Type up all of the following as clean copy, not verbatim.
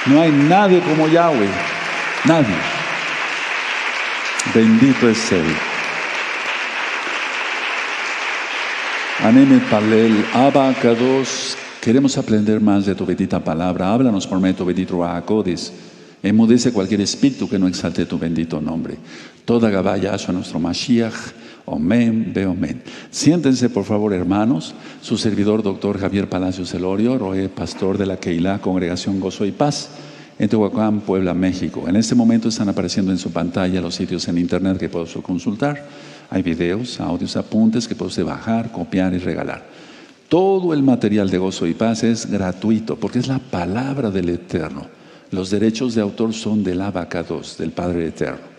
No hay nadie como Yahweh. Nadie. Bendito es Él. Aneme Palel, Abba Kadosh. Queremos aprender más de tu bendita palabra. Háblanos por medio de tu bendito Rahakodis. Enmudece cualquier espíritu que no exalte tu bendito nombre. Toda Gabá Yahshua nuestro Mashiach. Omen, ve omen. Siéntense por favor, hermanos. Su servidor, doctor Javier Palacios Elorio, Roé, pastor de la Keilah, Congregación Gozo y Paz, en Tehuacán, Puebla, México. En este momento están apareciendo en su pantalla los sitios en internet que puede usted consultar. Hay videos, audios, apuntes que puede usted bajar, copiar y regalar. Todo el material de Gozo y Paz es gratuito porque es la palabra del Eterno. Los derechos de autor son del Abba Kadosh, del Padre Eterno.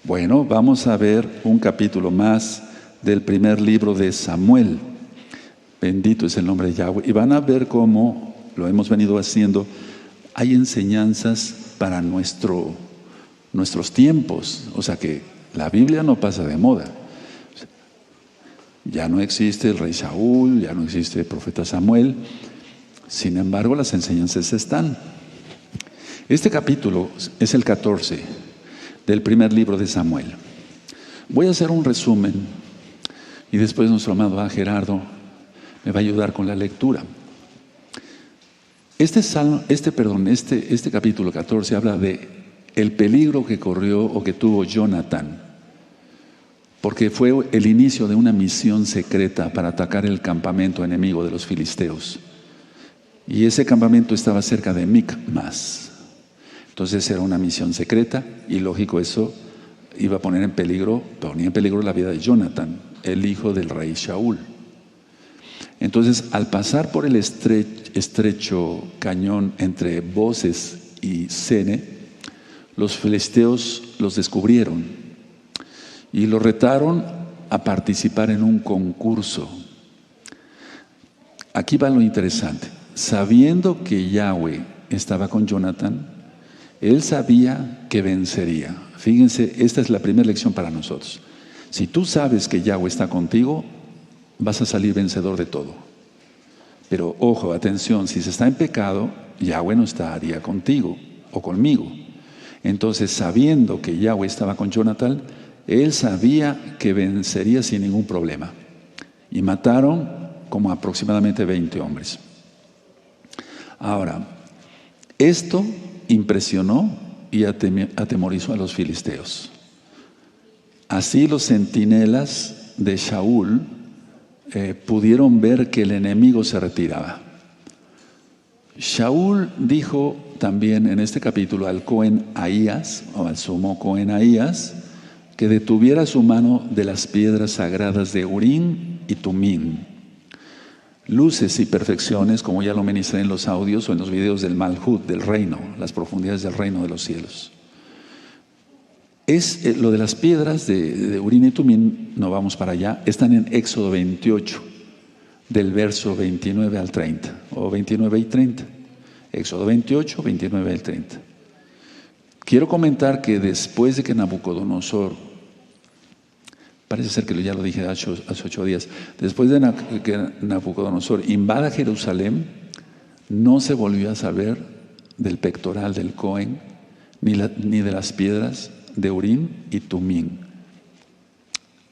Bueno, vamos a ver un capítulo más del primer libro de Samuel. Bendito es el nombre de Yahweh. Y van a ver cómo lo hemos venido haciendo. Hay enseñanzas para nuestros tiempos. O sea que la Biblia no pasa de moda. Ya no existe el rey Saúl, ya no existe el profeta Samuel. Sin embargo, las enseñanzas están. Este capítulo es el 14 del primer libro de Samuel. Voy a hacer un resumen y después nuestro amado Gerardo me va a ayudar con la lectura. Este capítulo 14 habla de el peligro que corrió o que tuvo Jonatán, porque fue el inicio de una misión secreta para atacar el campamento enemigo de los filisteos. Y ese campamento estaba cerca de Micmas. Entonces era una misión secreta y lógico eso iba a ponía en peligro la vida de Jonatán, el hijo del rey Saúl. Entonces al pasar por el estrecho cañón entre Boses y Sene, los filisteos los descubrieron y los retaron a participar en un concurso. Aquí va lo interesante. Sabiendo que Yahweh estaba con Jonatán, él sabía que vencería. Fíjense, esta es la primera lección para nosotros. Si tú sabes que Yahweh está contigo, vas a salir vencedor de todo. Pero ojo, atención, si se está en pecado, Yahweh no estaría contigo o conmigo. Entonces, sabiendo que Yahweh estaba con Jonatán, él sabía que vencería sin ningún problema. Y mataron como aproximadamente 20 hombres. Ahora, esto impresionó y atemorizó a los filisteos. Así los centinelas de Saúl pudieron ver que el enemigo se retiraba. Saúl dijo también en este capítulo al Cohen Ahías, o al sumo Cohen Ahías, que detuviera su mano de las piedras sagradas de Urim y Tumim. Luces y perfecciones, como ya lo ministré en los audios o en los videos del Malhut, del reino, las profundidades del reino de los cielos. Lo de las piedras de Urim y Tumim, no vamos para allá, están en Éxodo 28, del verso 29 al 30, o 29 y 30. Éxodo 28, 29 al 30. Quiero comentar que después de que Nabucodonosor, parece ser que ya lo dije hace 8 días, después de que Nabucodonosor invada Jerusalén, no se volvió a saber del pectoral del Cohen, ni de las piedras de Urim y Tumim.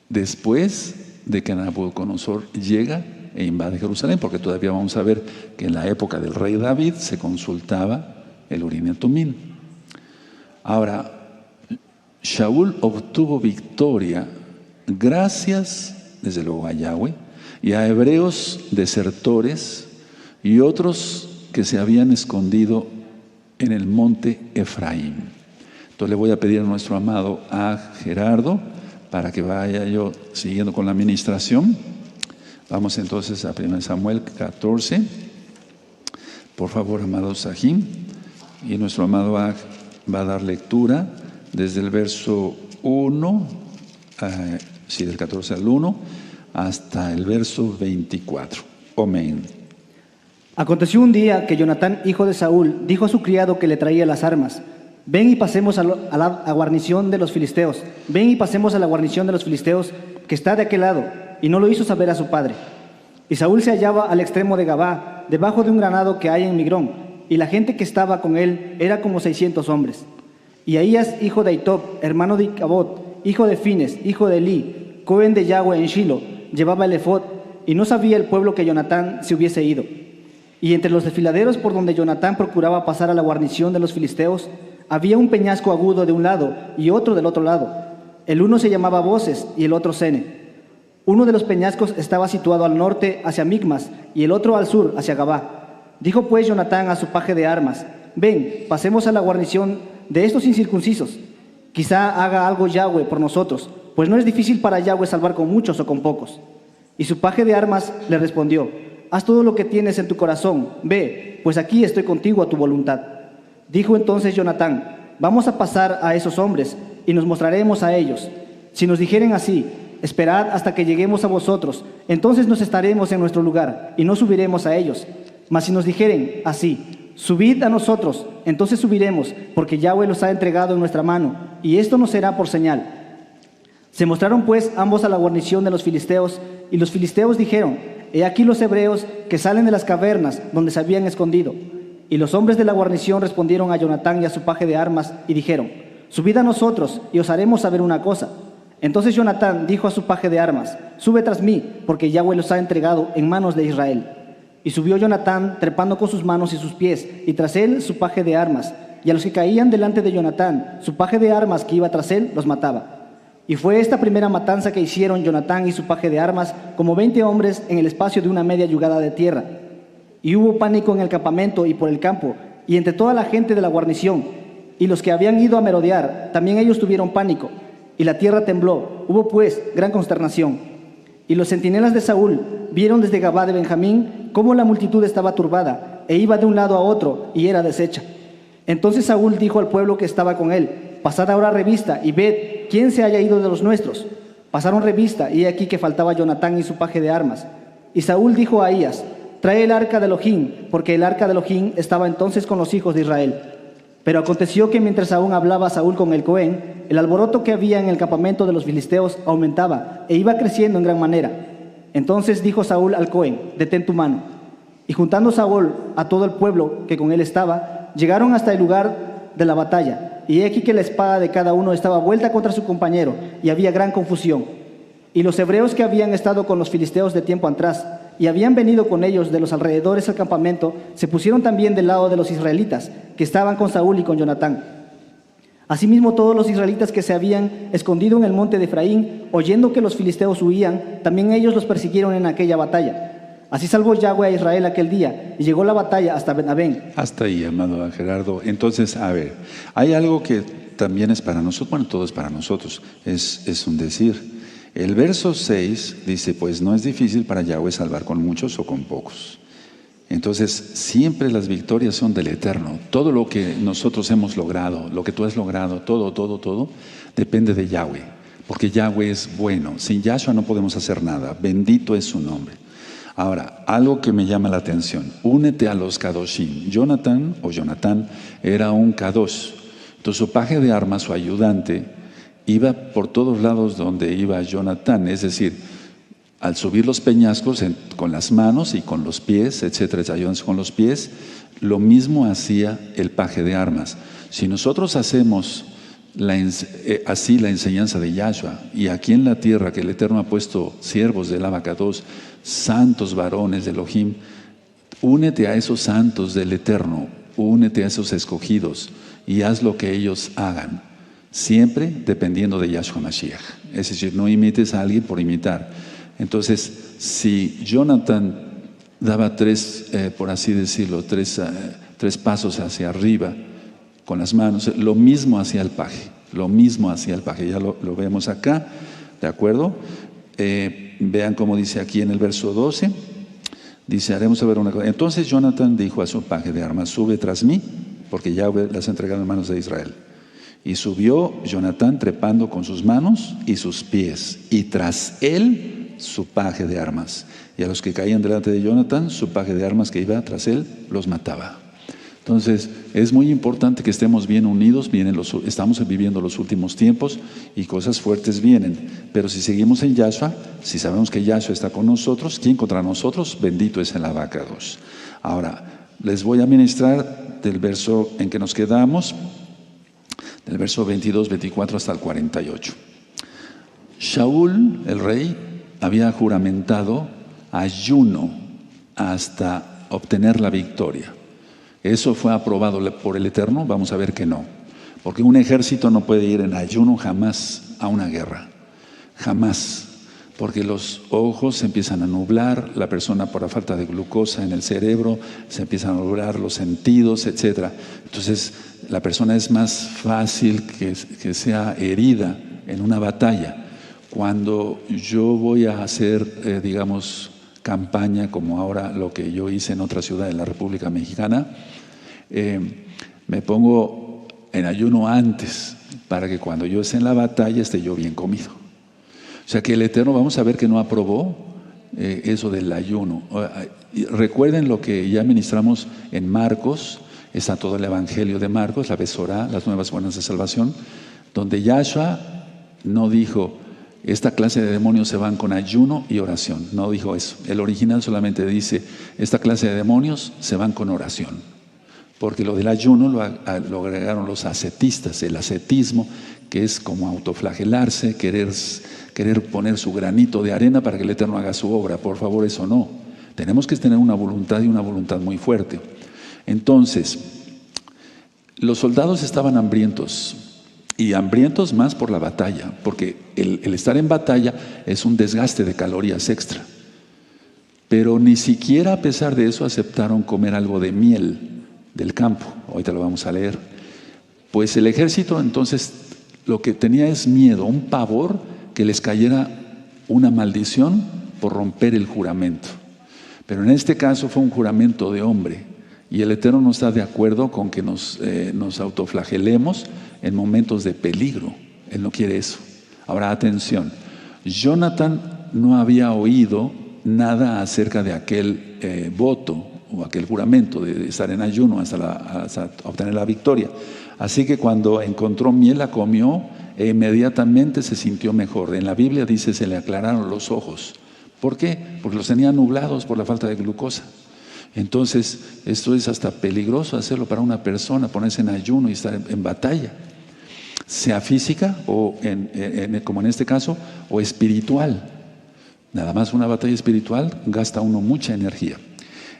Después de que Nabucodonosor llega e invade Jerusalén, porque todavía vamos a ver que en la época del rey David se consultaba el Urim y el Tumim. Ahora, Saúl obtuvo victoria gracias, desde luego, a Yahweh y a hebreos desertores y otros que se habían escondido en el monte Efraín. Entonces le voy a pedir a nuestro amado Gerardo para que vaya yo siguiendo con la administración. Vamos entonces a 1 Samuel 14. Por favor, amado Sahim. Y nuestro amado va a dar lectura desde el verso 1, del 14 al 1, hasta el verso 24. Amén. Aconteció un día que Jonatán, hijo de Saúl, dijo a su criado que le traía las armas: ven y pasemos a la guarnición de los filisteos. Ven y pasemos a la guarnición de los filisteos que está de aquel lado. Y no lo hizo saber a su padre. Y Saúl se hallaba al extremo de Gabá, debajo de un granado que hay en Migrón. y la gente que estaba con él era como 600 hombres. Y Ahías, hijo de Ahitob, hermano de Icabod, hijo de Fines, hijo de Elí, cohen de Yahweh en Shilo, llevaba el efod, y no sabía el pueblo que Jonatán se hubiese ido. Y entre los desfiladeros por donde Jonatán procuraba pasar a la guarnición de los filisteos, había un peñasco agudo de un lado y otro del otro lado. El uno se llamaba Boses y el otro Sene. Uno de los peñascos estaba situado al norte hacia Micmas y el otro al sur hacia Gabá. Dijo pues Jonatán a su paje de armas: ven, pasemos a la guarnición de estos incircuncisos. Quizá haga algo Yahweh por nosotros, pues no es difícil para Yahweh salvar con muchos o con pocos. Y su paje de armas le respondió: haz todo lo que tienes en tu corazón, ve, pues aquí estoy contigo a tu voluntad. Dijo entonces Jonatán: vamos a pasar a esos hombres y nos mostraremos a ellos. Si nos dijeren así: esperad hasta que lleguemos a vosotros, entonces nos estaremos en nuestro lugar y no subiremos a ellos. Mas si nos dijeren así: subid a nosotros, entonces subiremos, porque Yahweh los ha entregado en nuestra mano, y esto nos será por señal. Se mostraron pues ambos a la guarnición de los filisteos, y los filisteos dijeron: he aquí los hebreos que salen de las cavernas donde se habían escondido. Y los hombres de la guarnición respondieron a Jonatán y a su paje de armas y dijeron: subid a nosotros y os haremos saber una cosa. Entonces Jonatán dijo a su paje de armas: sube tras mí, porque Yahweh los ha entregado en manos de Israel. Y subió Jonatán trepando con sus manos y sus pies, y tras él su paje de armas. Y a los que caían delante de Jonatán, su paje de armas que iba tras él los mataba. Y fue esta primera matanza que hicieron Jonatán y su paje de armas, como 20 hombres en el espacio de una media yugada de tierra. Y hubo pánico en el campamento y por el campo, y entre toda la gente de la guarnición. Y los que habían ido a merodear, también ellos tuvieron pánico. Y la tierra tembló, hubo pues gran consternación. Y los centinelas de Saúl vieron desde Gabá de Benjamín cómo la multitud estaba turbada, e iba de un lado a otro, y era deshecha. Entonces Saúl dijo al pueblo que estaba con él: pasad ahora revista, y ved quién se haya ido de los nuestros. Pasaron revista, y he aquí que faltaba Jonatán y su paje de armas. Y Saúl dijo a Ahías: trae el arca de Elohim, porque el arca de Elohim estaba entonces con los hijos de Israel. Pero aconteció que mientras aún hablaba Saúl con el Cohen, el alboroto que había en el campamento de los filisteos aumentaba e iba creciendo en gran manera. Entonces dijo Saúl al Cohen: detén tu mano. Y juntando Saúl a todo el pueblo que con él estaba, llegaron hasta el lugar de la batalla. Y he aquí que la espada de cada uno estaba vuelta contra su compañero, y había gran confusión. Y los hebreos que habían estado con los filisteos de tiempo atrás, y habían venido con ellos de los alrededores al campamento, se pusieron también del lado de los israelitas, que estaban con Saúl y con Jonatán. Asimismo, todos los israelitas que se habían escondido en el monte de Efraín, oyendo que los filisteos huían, también ellos los persiguieron en aquella batalla. Así salvó Yahweh a Israel aquel día, y llegó la batalla hasta Ben-Abén. Hasta ahí, amado Gerardo. Entonces, a ver, hay algo que también es para nosotros, bueno, todo es para nosotros, es un decir. El verso 6 dice: pues no es difícil para Yahweh salvar con muchos o con pocos. Entonces, siempre las victorias son del Eterno. Todo lo que nosotros hemos logrado, lo que tú has logrado, todo, depende de Yahweh. Porque Yahweh es bueno. Sin Yahshua no podemos hacer nada. Bendito es su nombre. Ahora, algo que me llama la atención: únete a los Kadoshim. Jonatán era un Kadosh. Entonces, su paje de armas, su ayudante, iba por todos lados donde iba Jonatán, es decir, al subir los peñascos con las manos y con los pies, etcétera, ayudándose con los pies, lo mismo hacía el paje de armas. Si nosotros hacemos así la enseñanza de Yahshua, y aquí en la tierra que el Eterno ha puesto siervos del Abacados, santos varones de Elohim, únete a esos santos del Eterno, únete a esos escogidos y haz lo que ellos hagan. Siempre dependiendo de Yahshua Mashiach. Es decir, no imites a alguien por imitar. Entonces, si Jonatán daba por así decirlo, tres pasos hacia arriba con las manos, lo mismo hacía el paje. Ya lo vemos acá, ¿de acuerdo? Vean cómo dice aquí en el verso 12. Dice: haremos saber una cosa. Entonces Jonatán dijo a su paje de armas: sube tras mí, porque Yahweh las ha entregado en manos de Israel. Y subió Jonatán trepando con sus manos y sus pies, y tras él su paje de armas. Y a los que caían delante de Jonatán, su paje de armas que iba tras él, los mataba. Entonces, es muy importante que estemos bien unidos. Estamos viviendo los últimos tiempos y cosas fuertes vienen. Pero si seguimos en Yahshua, si sabemos que Yahshua está con nosotros, ¿quién contra nosotros? Bendito es el Abacados. Ahora, Les voy a ministrar del verso en que nos quedamos, del verso 22, 24 hasta el 48. Shaul, el rey, había juramentado ayuno hasta obtener la victoria. ¿Eso fue aprobado por el Eterno? Vamos a ver que no. Porque un ejército no puede ir en ayuno jamás a una guerra. Jamás. Porque los ojos se empiezan a nublar, la persona por la falta de glucosa en el cerebro, se empiezan a nublar los sentidos, etc. Entonces, la persona es más fácil que sea herida en una batalla. Cuando yo voy a hacer, digamos, campaña, como ahora lo que yo hice en otra ciudad de la República Mexicana, me pongo en ayuno antes, para que cuando yo esté en la batalla esté yo bien comido. O sea que el Eterno, vamos a ver que no aprobó eso del ayuno. Recuerden lo que ya ministramos en Marcos, está todo el Evangelio de Marcos, la Besorá, las nuevas buenas de salvación, donde Yahshua no dijo, esta clase de demonios se van con ayuno y oración. No dijo eso. El original solamente dice, esta clase de demonios se van con oración. Porque lo del ayuno lo agregaron los ascetistas, el ascetismo, que es como autoflagelarse, querer poner su granito de arena para que el Eterno haga su obra. Por favor, eso no. Tenemos que tener una voluntad y una voluntad muy fuerte. Entonces, los soldados estaban hambrientos. Y hambrientos más por la batalla, porque el estar en batalla es un desgaste de calorías extra. Pero ni siquiera a pesar de eso aceptaron comer algo de miel del campo. Ahorita lo vamos a leer. Pues el ejército entonces lo que tenía es miedo, un pavor que les cayera una maldición por romper el juramento. Pero en este caso fue un juramento de hombre. Y el Eterno no está de acuerdo con que nos autoflagelemos en momentos de peligro. Él no quiere eso. Ahora, atención. Jonatán no había oído nada acerca de aquel voto o aquel juramento de estar en ayuno hasta obtener la victoria. Así que cuando encontró miel la comió e inmediatamente se sintió mejor. En la Biblia dice se le aclararon los ojos. ¿Por qué? Porque los tenía nublados por la falta de glucosa. Entonces, esto es hasta peligroso hacerlo para una persona, ponerse en ayuno y estar en batalla, sea física o como en este caso, o espiritual. Nada más una batalla espiritual gasta uno mucha energía.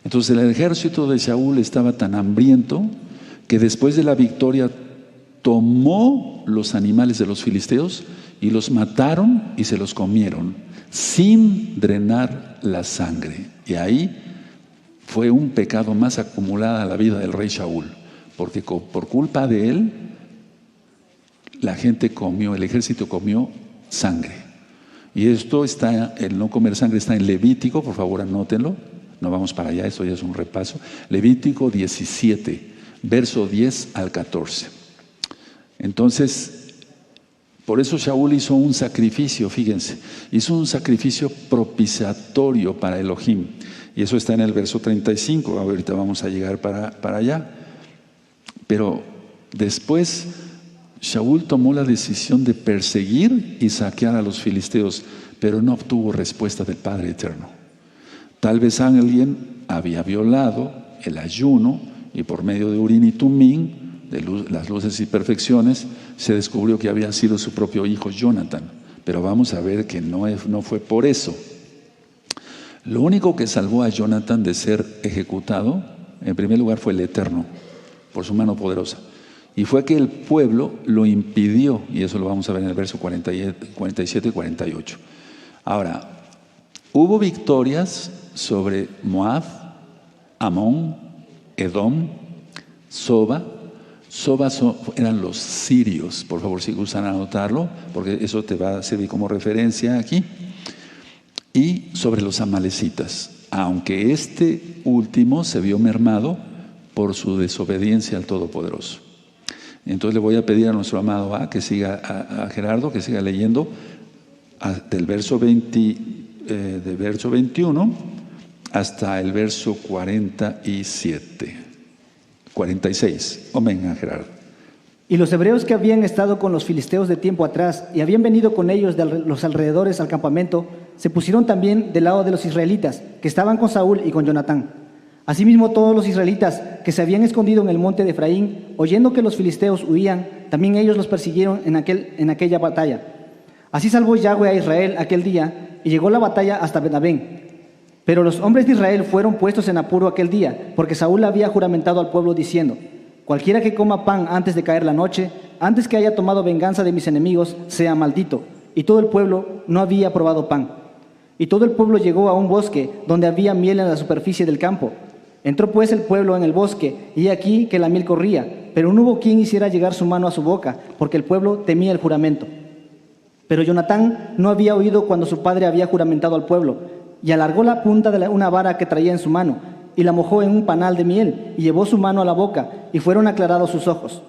Entonces el ejército de Saúl estaba tan hambriento que después de la victoria tomó los animales de los filisteos y los mataron y se los comieron sin drenar la sangre. Y ahí fue un pecado más acumulado a la vida del rey Saúl, porque por culpa de él la gente comió, el ejército comió sangre. Y esto está, el no comer sangre está en Levítico, por favor anótenlo, no vamos para allá, esto ya es un repaso. Levítico 17, verso 10 al 14. Entonces, por eso Saúl hizo un sacrificio, fíjense, hizo un sacrificio propiciatorio para Elohim. Y eso está en el verso 35, ahorita vamos a llegar para allá. Pero después Saúl tomó la decisión de perseguir y saquear a los filisteos, pero no obtuvo respuesta del Padre Eterno. Tal vez alguien había violado el ayuno y por medio de Urim y Tumim, las luces y perfecciones, se descubrió que había sido su propio hijo Jonatán. Pero vamos a ver que no fue por eso. Lo único que salvó a Jonatán de ser ejecutado, en primer lugar, fue el Eterno, por su mano poderosa. Y fue que el pueblo lo impidió, y eso lo vamos a ver en el verso 47 y 48. Ahora, hubo victorias sobre Moab, Amón, Edom, Soba. Soba eran los sirios, por favor si gustan anotarlo, porque eso te va a servir como referencia aquí. Y sobre los amalecitas, aunque este último se vio mermado por su desobediencia al Todopoderoso. Entonces le voy a pedir a nuestro amado que siga, a Gerardo, que siga leyendo del verso 21 hasta el verso 46. Amén, Gerardo. Y los hebreos que habían estado con los filisteos de tiempo atrás y habían venido con ellos de los alrededores al campamento, se pusieron también del lado de los israelitas, que estaban con Saúl y con Jonatán. Asimismo, todos los israelitas que se habían escondido en el monte de Efraín, oyendo que los filisteos huían, también ellos los persiguieron en aquella batalla. Así salvó Yahweh a Israel aquel día, y llegó la batalla hasta Ben-Abén. Pero los hombres de Israel fueron puestos en apuro aquel día, porque Saúl había juramentado al pueblo diciendo: cualquiera que coma pan antes de caer la noche, antes que haya tomado venganza de mis enemigos, sea maldito. Y todo el pueblo no había probado pan. Y todo el pueblo llegó a un bosque donde había miel en la superficie del campo. Entró pues el pueblo en el bosque, y aquí que la miel corría, pero no hubo quien hiciera llegar su mano a su boca, porque el pueblo temía el juramento. Pero Jonatán no había oído cuando su padre había juramentado al pueblo, y alargó la punta de una vara que traía en su mano, y la mojó en un panal de miel, y llevó su mano a la boca, y fueron aclarados sus ojos.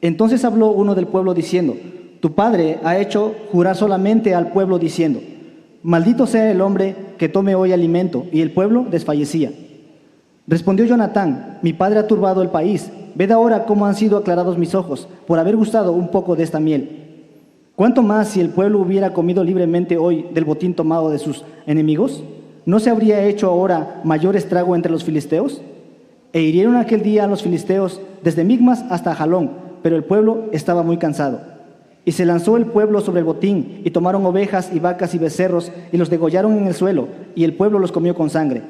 Entonces habló uno del pueblo diciendo: tu padre ha hecho jurar solamente al pueblo diciendo: maldito sea el hombre que tome hoy alimento, y el pueblo desfallecía. Respondió Jonatán: mi padre ha turbado el país. Ved ahora cómo han sido aclarados mis ojos por haber gustado un poco de esta miel. ¿Cuánto más si el pueblo hubiera comido libremente hoy del botín tomado de sus enemigos? ¿No se habría hecho ahora mayor estrago entre los filisteos? E hirieron aquel día a los filisteos desde Migmas hasta Jalón, pero el pueblo estaba muy cansado. Y se lanzó el pueblo sobre el botín, y tomaron ovejas y vacas y becerros, y los degollaron en el suelo, y el pueblo los comió con sangre.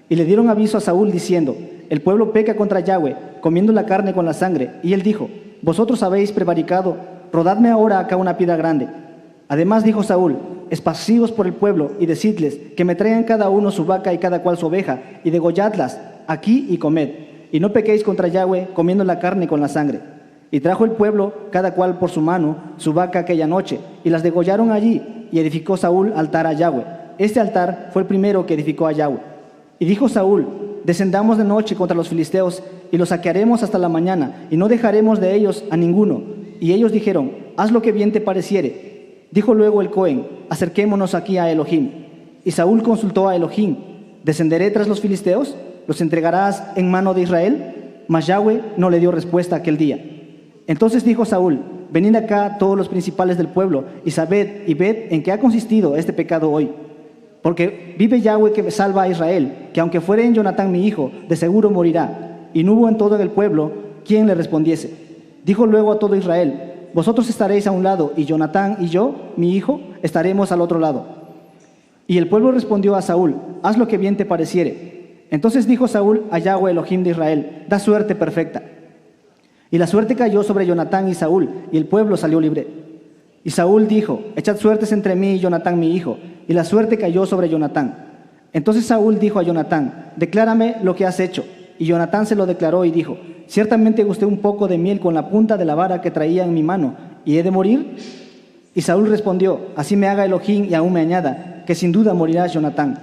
Y le dieron aviso a Saúl diciendo: el pueblo peca contra Yahweh, comiendo la carne con la sangre. Y él dijo: vosotros habéis prevaricado, rodadme ahora acá una piedra grande. Además dijo Saúl: esparcíos por el pueblo, y decidles que me traigan cada uno su vaca y cada cual su oveja, y degolladlas aquí y comed, y no pequéis contra Yahweh comiendo la carne con la sangre. Y trajo el pueblo, cada cual por su mano, su vaca aquella noche, y las degollaron allí, y edificó Saúl altar a Yahweh. Este altar fue el primero que edificó a Yahweh. Y dijo Saúl: descendamos de noche contra los filisteos, y los saquearemos hasta la mañana, y no dejaremos de ellos a ninguno. Y ellos dijeron: haz lo que bien te pareciere. Dijo luego el Cohen: acerquémonos aquí a Elohim. Y Saúl consultó a Elohim: ¿descenderé tras los filisteos? ¿Los entregarás en mano de Israel? Mas Yahweh no le dio respuesta aquel día. Entonces dijo Saúl: venid acá todos los principales del pueblo, y sabed y ved en qué ha consistido este pecado hoy. Porque vive Yahweh que salva a Israel, que aunque fuere en Jonatán mi hijo, de seguro morirá. Y no hubo en todo el pueblo quien le respondiese. Dijo luego a todo Israel: vosotros estaréis a un lado, y Jonatán y yo, mi hijo, estaremos al otro lado. Y el pueblo respondió a Saúl: haz lo que bien te pareciere. Entonces dijo Saúl a Yahweh Elohim de Israel: da suerte perfecta. Y la suerte cayó sobre Jonatán y Saúl, y el pueblo salió libre. Y Saúl dijo: echad suertes entre mí y Jonatán mi hijo. Y la suerte cayó sobre Jonatán. Entonces Saúl dijo a Jonatán: declárame lo que has hecho. Y Jonatán se lo declaró y dijo: ciertamente gusté un poco de miel con la punta de la vara que traía en mi mano, ¿y he de morir? Y Saúl respondió: así me haga Elohim y aún me añada, que sin duda morirá Jonatán.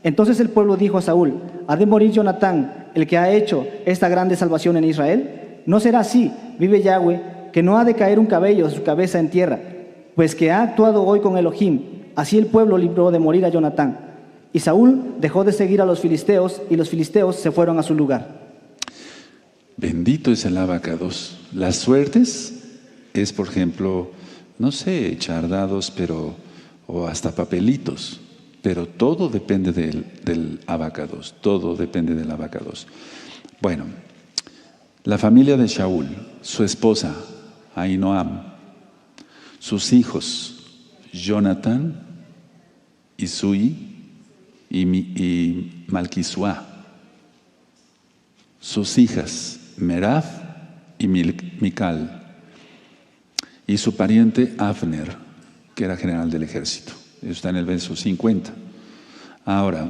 Entonces el pueblo dijo a Saúl: ¿ha de morir Jonatán, el que ha hecho esta grande salvación en Israel? No será así, vive Yahweh, que no ha de caer un cabello de su cabeza en tierra, pues que ha actuado hoy con Elohim. Así el pueblo libró de morir a Jonatán. Y Saúl dejó de seguir a los filisteos, y los filisteos se fueron a su lugar. Bendito es el abacados. Las suertes es, por ejemplo, no sé, echar dados, o hasta papelitos, pero todo depende del abacados, todo depende del abacados. Bueno, la familia de Shaul, su esposa, Ahinoam, sus hijos, Jonatán, Isui y Malquisuá, sus hijas, Merab y Mical, y su pariente Avner, que era general del ejército. Eso está en el verso 50. Ahora,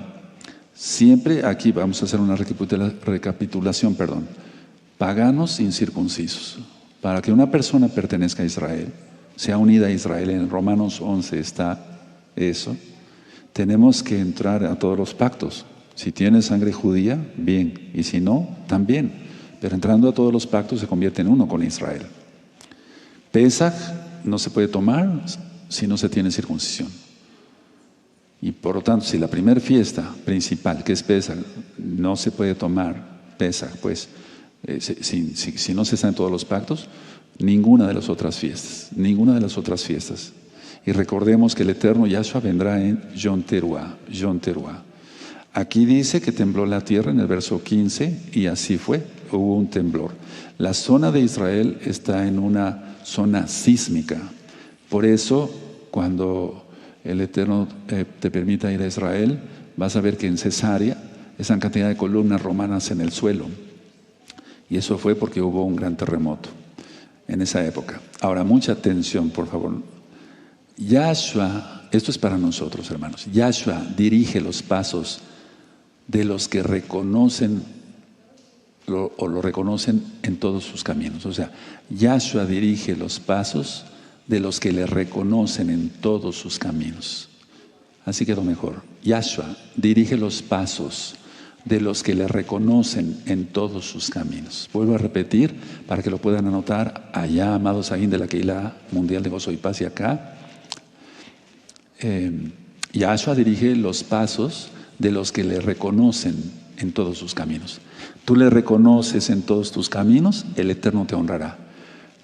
siempre aquí vamos a hacer una recapitulación, paganos incircuncisos. Para que una persona pertenezca a Israel, sea unida a Israel, en Romanos 11 está eso, tenemos que entrar a todos los pactos. Si tienes sangre judía, bien, y si no, también. Pero entrando a todos los pactos se convierte en uno con Israel. Pesaj no se puede tomar si no se tiene circuncisión. Y por lo tanto, si la primera fiesta principal, que es Pesaj, no se puede tomar Pesaj, pues si no se está en todos los pactos, ninguna de las otras fiestas. Y recordemos que el eterno Yahshua vendrá en Yom Teruah. Aquí dice que tembló la tierra en el verso 15 y así fue, hubo un temblor. La zona de Israel está en una zona sísmica. Por eso, cuando el Eterno te permita ir a Israel, vas a ver que en Cesarea, esa cantidad de columnas romanas en el suelo. Y eso fue porque hubo un gran terremoto en esa época. Ahora, mucha atención, por favor. Yahshua, esto es para nosotros, hermanos. Yahshua dirige los pasos de los que reconocen o lo reconocen en todos sus caminos. O sea, Yahshua dirige los pasos de los que le reconocen en todos sus caminos. Así quedó mejor. Yahshua dirige los pasos de los que le reconocen en todos sus caminos. Vuelvo a repetir para que lo puedan anotar allá, amados ahí de la Keilah Mundial de Gozo y Paz, y acá. Yahshua dirige los pasos de los que le reconocen en todos sus caminos. Tú le reconoces en todos tus caminos, el Eterno te honrará.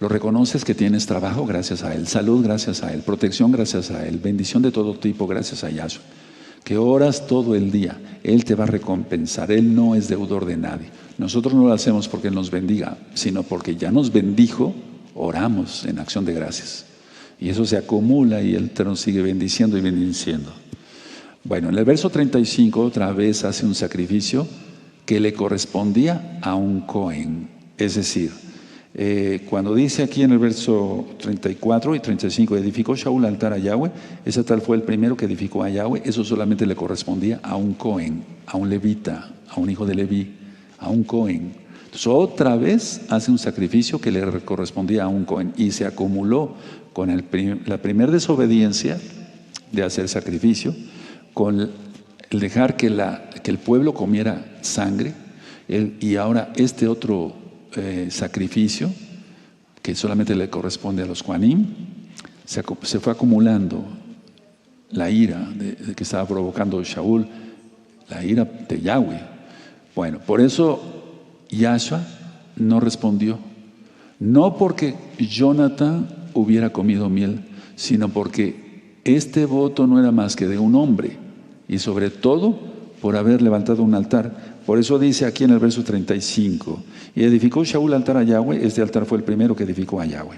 Lo reconoces que tienes trabajo gracias a Él, salud gracias a Él, protección gracias a Él, bendición de todo tipo gracias a Yahshua. Que oras todo el día, Él te va a recompensar. Él no es deudor de nadie. Nosotros no lo hacemos porque Él nos bendiga, sino porque ya nos bendijo, oramos en acción de gracias. Y eso se acumula y el Eterno sigue bendiciendo y bendiciendo. Bueno, en el verso 35 otra vez hace un sacrificio que le correspondía a un Cohen. Es decir, cuando dice aquí en el verso 34 y 35, edificó Shaul altar a Yahweh, ese tal fue el primero que edificó a Yahweh, eso solamente le correspondía a un Cohen, a un levita, a un hijo de Leví, a un Cohen. Entonces otra vez hace un sacrificio que le correspondía a un Cohen y se acumuló con la primera desobediencia de hacer sacrificio, con el dejar que el pueblo comiera sangre, y ahora este otro sacrificio que solamente le corresponde a los Kohanim, se fue acumulando la ira de que estaba provocando Shaul, la ira de Yahweh. Bueno, por eso Yahshua no respondió, no porque Jonathan hubiera comido miel, sino porque este voto no era más que de un hombre, y sobre todo por haber levantado un altar. Por eso dice aquí en el verso 35, y edificó Shaul altar a Yahweh, este altar fue el primero que edificó a Yahweh.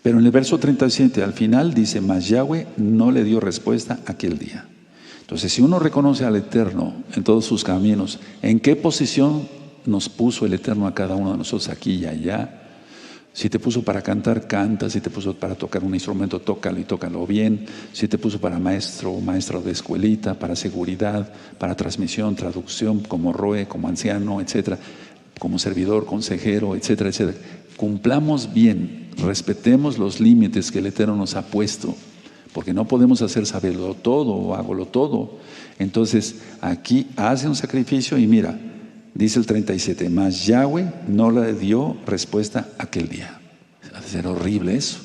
Pero en el verso 37 al final dice, mas Yahweh no le dio respuesta aquel día. Entonces, si uno reconoce al Eterno en todos sus caminos, ¿en qué posición nos puso el Eterno a cada uno de nosotros aquí y allá? Si te puso para cantar, canta. Si te puso para tocar un instrumento, tócalo y tócalo bien. Si te puso para maestro o maestra de escuelita, para seguridad, para transmisión, traducción, como roe, como anciano, etcétera, como servidor, consejero, etcétera, etcétera. Cumplamos bien, respetemos los límites que el Eterno nos ha puesto, porque no podemos hacer saberlo todo o hágolo todo. Entonces, aquí hace un sacrificio y mira, dice el 37, mas Yahweh no le dio respuesta aquel día. Ha de ser horrible eso,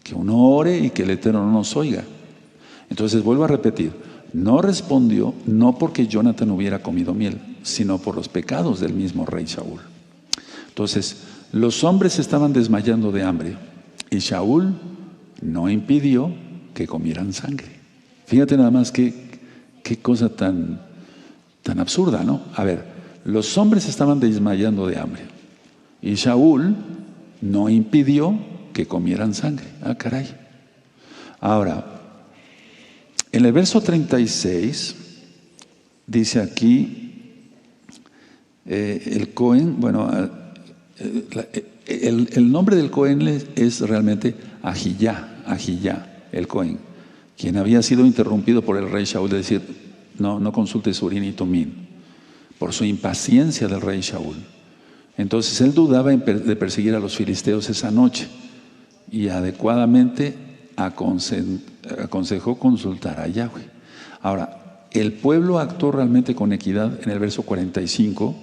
que uno ore y que el Eterno no nos oiga. Entonces vuelvo a repetir, no respondió no porque Jonathan hubiera comido miel, sino por los pecados del mismo rey Shaul. Entonces, los hombres estaban desmayando de hambre y Shaul no impidió que comieran sangre. Fíjate nada más qué cosa tan absurda, ¿no? A ver, los hombres estaban desmayando de hambre y Shaul no impidió que comieran sangre. Ah, caray. Ahora, en el verso 36 dice aquí el Cohen, bueno, el nombre del Cohen es realmente Ahiyá, el Cohen, quien había sido interrumpido por el rey Shaul de decir, no consultes Urim y Tumim, por su impaciencia del rey Shaul. Entonces él dudaba de perseguir a los filisteos esa noche y adecuadamente aconsejó consultar a Yahweh. Ahora, el pueblo actuó realmente con equidad. En el verso 45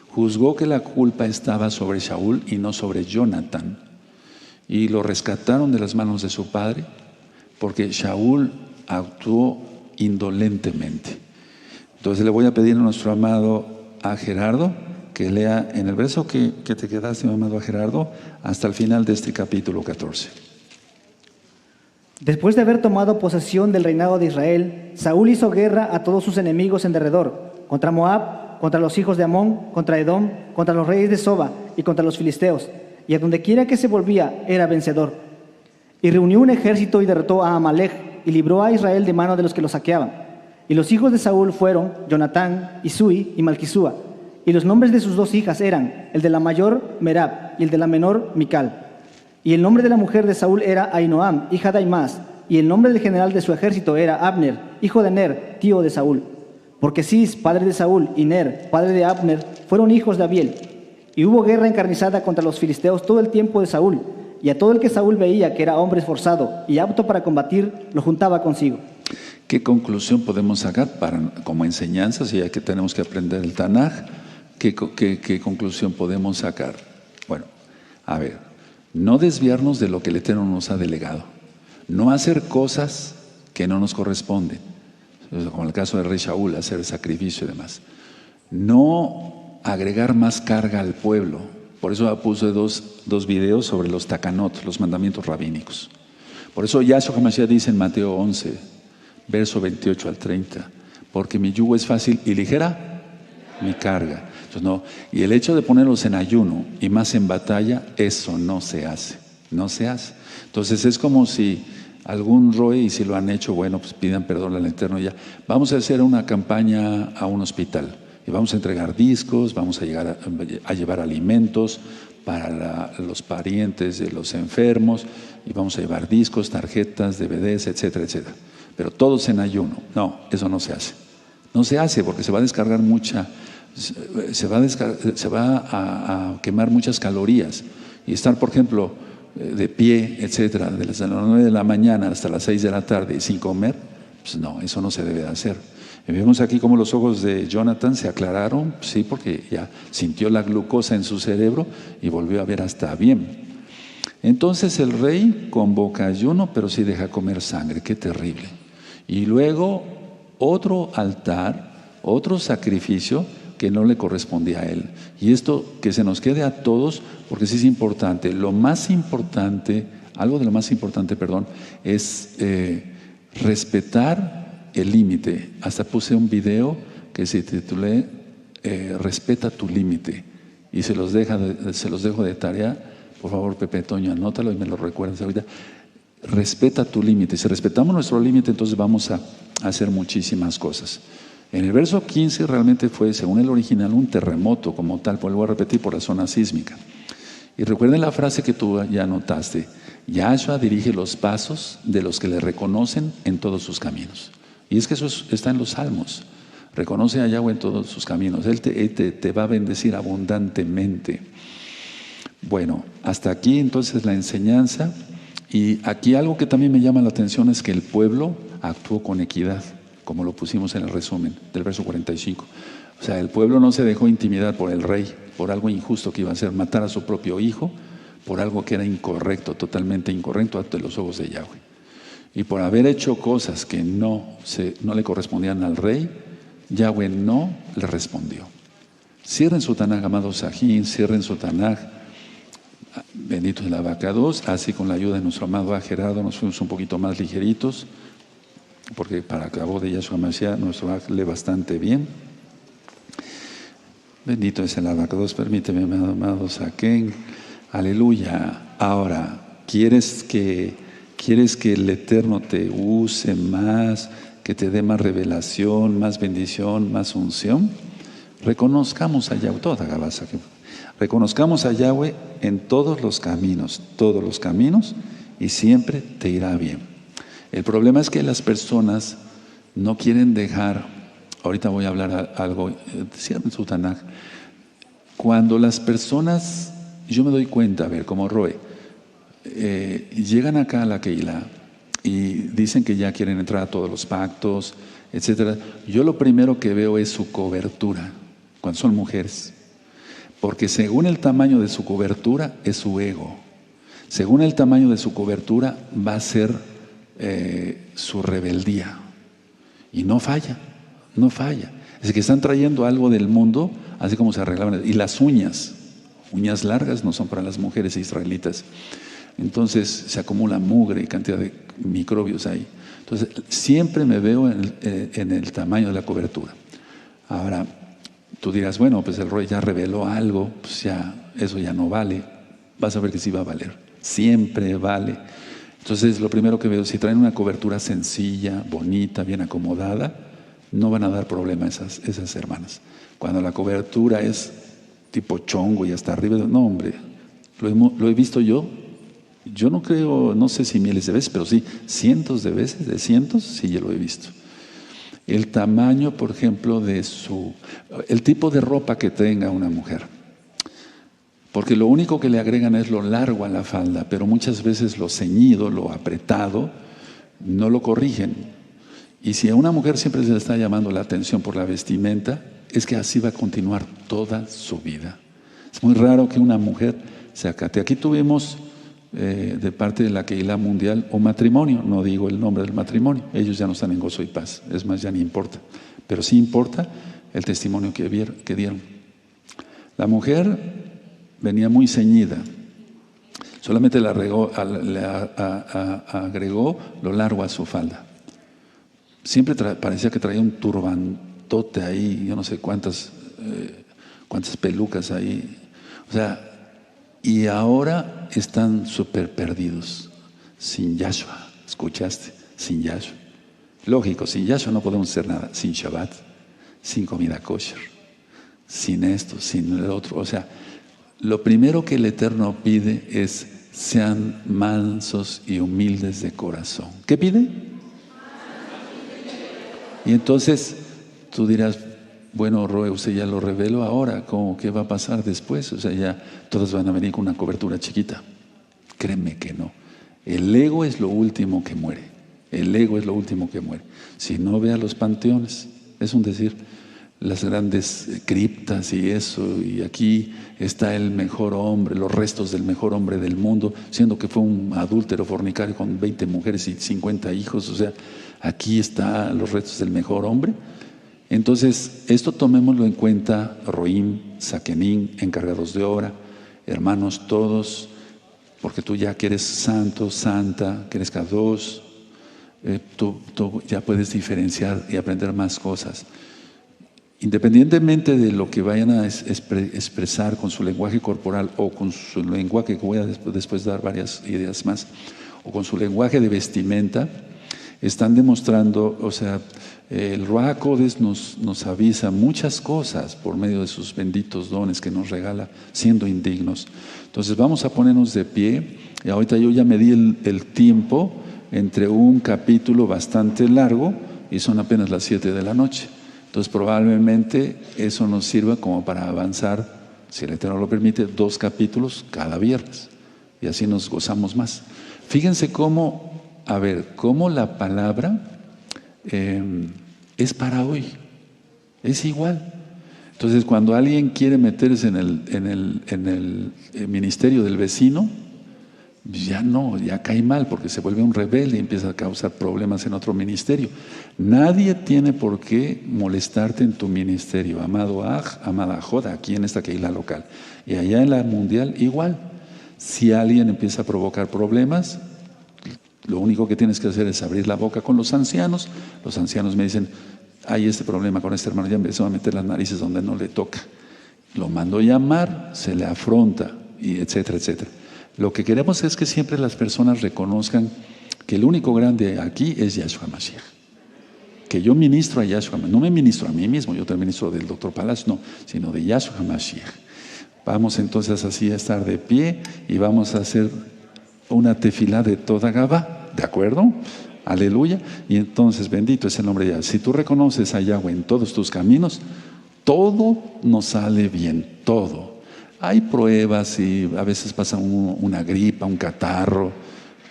juzgó que la culpa estaba sobre Shaul y no sobre Jonathan, y lo rescataron de las manos de su padre porque Shaul actuó indolentemente. Entonces le voy a pedir a nuestro amado a Gerardo que lea en el verso que te quedaste, mi amado a Gerardo, hasta el final de este capítulo 14. Después de haber tomado posesión del reinado de Israel, Saúl hizo guerra a todos sus enemigos en derredor, contra Moab, contra los hijos de Amón, contra Edom, contra los reyes de Soba y contra los filisteos, y a donde quiera que se volvía era vencedor. Y reunió un ejército y derrotó a Amalek, y libró a Israel de mano de los que lo saqueaban. Y los hijos de Saúl fueron Jonatán, Isui y Malquisúa, y los nombres de sus dos hijas eran, el de la mayor Merab y el de la menor Mical. Y el nombre de la mujer de Saúl era Ahinoam, hija de Aimás, y el nombre del general de su ejército era Abner, hijo de Ner, tío de Saúl. Porque Cis, padre de Saúl, y Ner, padre de Abner, fueron hijos de Abiel. Y hubo guerra encarnizada contra los filisteos todo el tiempo de Saúl, y a todo el que Saúl veía que era hombre esforzado y apto para combatir, lo juntaba consigo. ¿Qué conclusión podemos sacar como enseñanza, si ya que tenemos que aprender el Tanaj? ¿Qué conclusión podemos sacar? Bueno, a ver, no desviarnos de lo que el Eterno nos ha delegado, no hacer cosas que no nos corresponden, como el caso del rey Shaul, hacer sacrificio y demás. No agregar más carga al pueblo. Por eso puse dos videos sobre los takanot, los mandamientos rabínicos. Por eso Yahshua HaMashiach dice en Mateo 11, verso 28 al 30, porque mi yugo es fácil y ligera mi carga. Entonces, no, y el hecho de ponerlos en ayuno y más en batalla, eso no se hace, no se hace. Entonces es como si algún roe, y si lo han hecho, bueno, pues pidan perdón al Eterno ya. Vamos a hacer una campaña a un hospital y vamos a entregar discos, vamos a llevar alimentos para los parientes de los enfermos, y vamos a llevar discos, tarjetas, DVDs, etcétera, etcétera. Pero todos en ayuno. No, eso no se hace. No se hace porque se va a descargar se va a quemar muchas calorías. Y estar, por ejemplo, de pie, etcétera, desde las 9 de la mañana hasta las 6 de la tarde y sin comer, pues no, eso no se debe de hacer. Y vemos aquí cómo los ojos de Jonathan se aclararon, sí, porque ya sintió la glucosa en su cerebro y volvió a ver hasta bien. Entonces el rey convoca ayuno, pero sí deja comer sangre. Qué terrible. Y luego otro altar, otro sacrificio que no le correspondía a él. Y esto que se nos quede a todos, porque sí es importante. Lo más importante, algo de lo más importante, perdón, es respetar el límite. Hasta puse un video que se titulé Respeta tu límite. Y se los dejo de tarea. Por favor, Pepe Toño, anótalo y me lo recuerdas ahorita. Respeta tu límite. Si respetamos nuestro límite, entonces vamos a hacer muchísimas cosas. En el verso 15 realmente fue, según el original, un terremoto como tal, vuelvo a repetir, por la zona sísmica. Y recuerden la frase que tú ya anotaste: Yahshua dirige los pasos de los que le reconocen en todos sus caminos. Y es que eso está en los Salmos. Reconoce a Yahweh en todos sus caminos. Él te va a bendecir abundantemente. Bueno, hasta aquí entonces la enseñanza. Y aquí algo que también me llama la atención es que el pueblo actuó con equidad, como lo pusimos en el resumen del verso 45. O sea, el pueblo no se dejó intimidar por el rey, por algo injusto que iba a hacer, matar a su propio hijo, por algo que era incorrecto, totalmente incorrecto ante los ojos de Yahweh. Y por haber hecho cosas que no le correspondían al rey, Yahweh no le respondió. Cierren su Tanaj, amados Sajín, cierren su Tanaj. Bendito es el Abacados. Así, con la ayuda de nuestro amado Gerardo, nos fuimos un poquito más ligeritos, porque para acabo de Yahshua Mashiach nuestro lee bastante bien. Bendito es el Abacados. Permíteme, amado Saquén. Aleluya. Ahora, ¿quieres que el Eterno te use más, que te dé más revelación, más bendición, más unción? Reconozcamos a Yahweh, reconozcamos a Yahweh en todos los caminos, y siempre te irá bien. El problema es que las personas no quieren dejar. Ahorita voy a hablar algo, cierren su Tanaj. Cuando las personas, yo me doy cuenta, a ver, como Roe, llegan acá a la Keilah y dicen que ya quieren entrar a todos los pactos, etcétera. Yo lo primero que veo es su cobertura, cuando son mujeres. Porque según el tamaño de su cobertura es su ego. Según el tamaño de su cobertura va a ser su rebeldía. Y no falla, no falla. Es que están trayendo algo del mundo, así como se arreglaban. Y las uñas largas no son para las mujeres israelitas. Entonces se acumula mugre y cantidad de microbios ahí. Entonces siempre me veo en el tamaño de la cobertura. Ahora, tú dirás, bueno, pues el Roy ya reveló algo, pues ya, eso ya no vale. Vas a ver que sí va a valer. Siempre vale. Entonces, lo primero que veo, si traen una cobertura sencilla, bonita, bien acomodada, no van a dar problema esas hermanas. Cuando la cobertura es tipo chongo y hasta arriba, no, hombre, lo he visto yo no creo, no sé si miles de veces, pero sí cientos de veces, de cientos, sí yo lo he visto. El tamaño, por ejemplo, el tipo de ropa que tenga una mujer. Porque lo único que le agregan es lo largo a la falda, pero muchas veces lo ceñido, lo apretado, no lo corrigen. Y si a una mujer siempre se le está llamando la atención por la vestimenta, es que así va a continuar toda su vida. Es muy raro que una mujer se acate. Aquí tuvimos de parte de la Keilah Mundial un matrimonio, no digo el nombre del matrimonio, ellos ya no están en gozo y paz, es más, ya ni importa, pero sí importa el testimonio que dieron. La mujer venía muy ceñida, solamente le agregó lo largo a su falda. Siempre parecía que traía un turbantote ahí, yo no sé cuántas pelucas ahí. O sea, y ahora están súper perdidos, sin Yahshua. ¿Escuchaste? Sin Yahshua. Lógico, sin Yahshua no podemos hacer nada. Sin Shabbat, sin comida kosher, sin esto, sin el otro. O sea, lo primero que el Eterno pide es sean mansos y humildes de corazón. ¿Qué pide? Y entonces tú dirás, bueno, Roe, usted ya lo reveló ahora, ¿qué va a pasar después? O sea, ya todas van a venir con una cobertura chiquita. Créeme que no. El ego es lo último que muere. El ego es lo último que muere. Si no, ve a los panteones, es un decir, las grandes criptas y eso, y aquí está el mejor hombre, los restos del mejor hombre del mundo, siendo que fue un adúltero fornicario con 20 mujeres y 50 hijos. O sea, aquí están los restos del mejor hombre. Entonces, esto tomémoslo en cuenta, Roim, Sakenim, encargados de obra, hermanos todos, porque tú ya que eres santo, santa, que eres Kadosh, tú ya puedes diferenciar y aprender más cosas. Independientemente de lo que vayan a expresar con su lenguaje corporal o con su lenguaje, que voy a después dar varias ideas más, o con su lenguaje de vestimenta, están demostrando, o sea, el Ruach HaKodesh nos avisa muchas cosas por medio de sus benditos dones que nos regala siendo indignos. Entonces vamos a ponernos de pie. Y ahorita yo ya medí el tiempo entre un capítulo bastante largo y son apenas las 7 de la noche. Entonces probablemente eso nos sirva como para avanzar, si el Eterno lo permite, 2 capítulos cada viernes. Y así nos gozamos más. Fíjense cómo la palabra es para hoy, es igual. Entonces, cuando alguien quiere meterse en el ministerio del vecino, ya cae mal porque se vuelve un rebelde y empieza a causar problemas en otro ministerio. Nadie tiene por qué molestarte en tu ministerio, amado Aj, amada Joda, aquí en esta Keilah local. Y allá en la mundial, igual. Si alguien empieza a provocar problemas, lo único que tienes que hacer es abrir la boca con los ancianos. Los ancianos me dicen, hay este problema con este hermano, ya empezó a meter las narices donde no le toca. Lo mando llamar, se le afronta, y etcétera, etcétera. Lo que queremos es que siempre las personas reconozcan que el único grande aquí es Yahshua Mashiach. Que yo ministro a Yahshua, no me ministro a mí mismo, yo te ministro del Dr. Palacio, no, sino de Yahshua Mashiach. Vamos entonces así a estar de pie y vamos a hacer una tefilá de toda Gabá, ¿de acuerdo? Aleluya. Y entonces, bendito es el nombre de Yahweh. Si tú reconoces a Yahweh en todos tus caminos, todo nos sale bien, todo. Hay pruebas y a veces pasa una gripa, un catarro,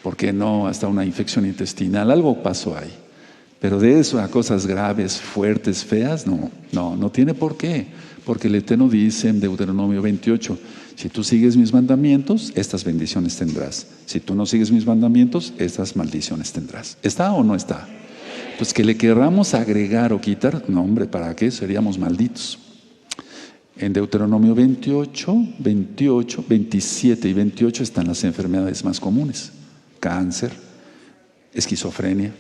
¿por qué no? Hasta una infección intestinal, algo pasó ahí. Pero de eso a cosas graves, fuertes, feas, no tiene por qué. Porque el Eterno dice en Deuteronomio 28, si tú sigues mis mandamientos, estas bendiciones tendrás. Si tú no sigues mis mandamientos, estas maldiciones tendrás. ¿Está o no está? Pues que le querramos agregar o quitar, no hombre, ¿para qué? Seríamos malditos. En Deuteronomio 28, 28, 27 y 28 están las enfermedades más comunes: cáncer, esquizofrenia,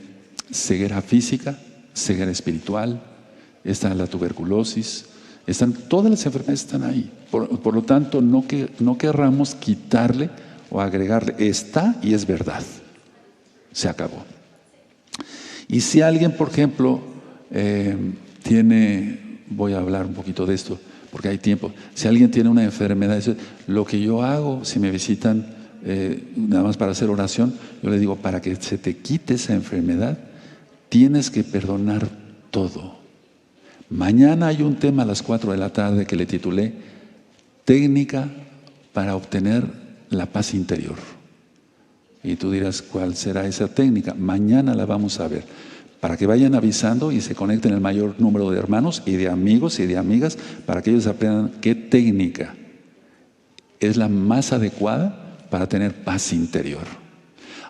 ceguera física, ceguera espiritual, está la tuberculosis, todas las enfermedades están ahí. Por lo tanto, no querramos quitarle o agregarle. Está y es verdad. Se acabó. Y si alguien, por ejemplo, voy a hablar un poquito de esto, porque hay tiempo. Si alguien tiene una enfermedad, lo que yo hago, si me visitan nada más para hacer oración, yo le digo, para que se te quite esa enfermedad, tienes que perdonar todo. Mañana hay un tema a las 4 de la tarde que le titulé Técnica para obtener la paz interior. Y tú dirás, ¿cuál será esa técnica? Mañana la vamos a ver. Para que vayan avisando y se conecten el mayor número de hermanos y de amigos y de amigas, para que ellos aprendan qué técnica es la más adecuada para tener paz interior.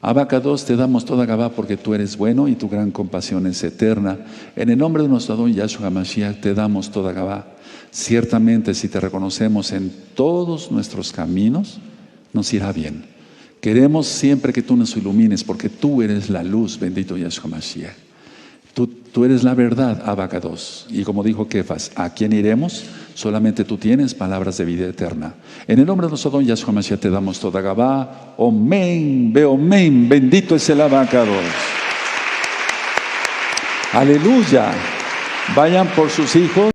Abacados, te damos toda Gabá porque tú eres bueno y tu gran compasión es eterna. En el nombre de nuestro Adón Yahshua Mashiach te damos toda Gabá. Ciertamente, si te reconocemos en todos nuestros caminos, nos irá bien. Queremos siempre que tú nos ilumines porque tú eres la luz, bendito Yahshua Mashiach. Tú eres la verdad, Abacados. Y como dijo Kefas, ¿a quién iremos? Solamente tú tienes palabras de vida eterna. En el nombre de nuestro Adón Yahshua Mashiach te damos toda Gabá. Omen, Beomen, bendito es el Abacados. Aleluya. Vayan por sus hijos.